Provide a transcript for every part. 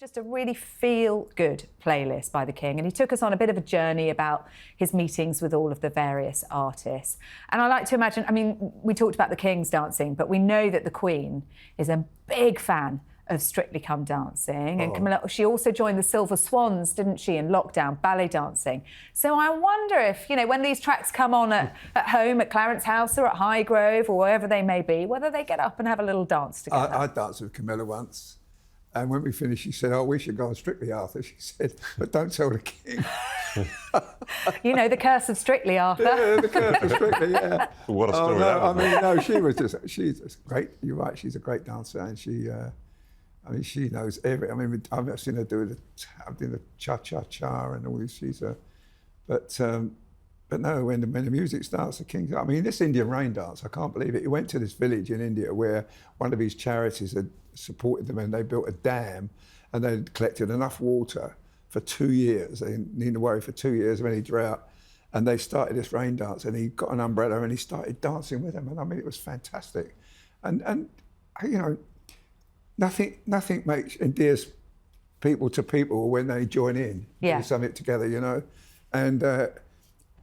Just a really feel-good playlist by the King, and he took us on a bit of a journey about his meetings with all of the various artists. And I like to imagine, I mean, we talked about the King's dancing, but we know that the Queen is a big fan of Strictly Come Dancing. And Camilla, she also joined the Silver Swans, didn't she, in lockdown, ballet dancing. So I wonder if, you know, when these tracks come on at home, at Clarence House or at Highgrove or wherever they may be, whether they get up and have a little dance together. I danced with Camilla once. And when we finished, she said, "Oh, we should go on Strictly, Arthur." She said, "But don't tell the King." You know, the curse of Strictly, Arthur. Yeah, the curse of Strictly, yeah. What a story that was. I mean, no, she's great. You're right, she's a great dancer, and she knows every. I mean, I've seen her do the cha-cha-cha and all this. But no, when the music starts, the King. I mean, this Indian rain dance, I can't believe it. He went to this village in India where one of his charities had supported them, and they built a dam, and they collected enough water for 2 years. They didn't need to worry for 2 years of any drought. And they started this rain dance, and he got an umbrella and he started dancing with them. And I mean, it was fantastic. And you know, nothing endears people to people when they join in, do something together, you know. And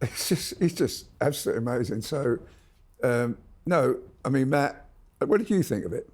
it's just absolutely amazing. So, no, I mean, Matt, what did you think of it?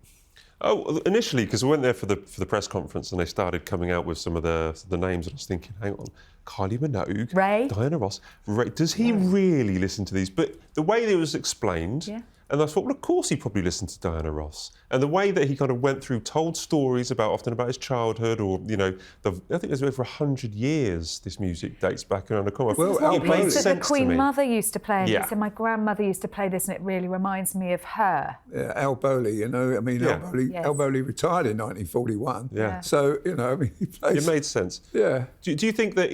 Oh, initially, because we went there for the press conference and they started coming out with some of the names, and I was thinking, hang on, Kylie Minogue, Ray, Diana Ross, Ray, does he really listen to these? But the way that it was explained, and I thought, well, of course he probably listened to Diana Ross. And the way that he kind of went through, told stories often about his childhood, or, you know, I think there's over 100 years this music dates back around the corner. Well, it made sense the Queen to me. Mother used to play, and he said, my grandmother used to play this, and it really reminds me of her. Yeah, Al Bowley, you know, I mean, Al Bowley retired in 1941. Yeah. So, you know, I mean, he plays... It made sense. Yeah. Do you think that,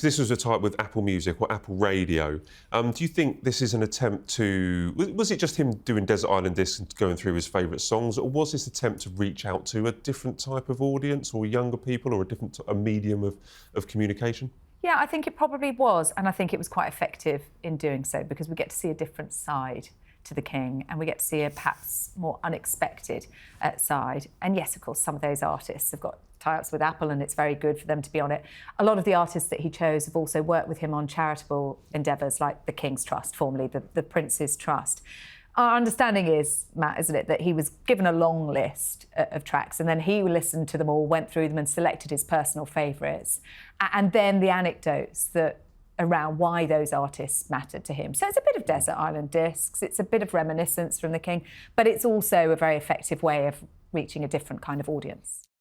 this was a type with Apple Music or Apple Radio, do you think this is an attempt to... Was it just him doing Desert Island Discs and going through his favourite songs, or was this attempt to reach out to a different type of audience, or younger people, or a medium of communication? Yeah, I think it probably was, and I think it was quite effective in doing so, because we get to see a different side to the King, and we get to see a perhaps more unexpected side. And yes, of course, some of those artists have got tie-ups with Apple, and it's very good for them to be on it. A lot of the artists that he chose have also worked with him on charitable endeavours like the King's Trust, formerly the Prince's Trust. Our understanding is, Matt, isn't it, that he was given a long list of tracks, and then he listened to them all, went through them and selected his personal favourites, and then the anecdotes that around why those artists mattered to him. So it's a bit of Desert Island Discs, it's a bit of reminiscence from the King, but it's also a very effective way of reaching a different kind of audience.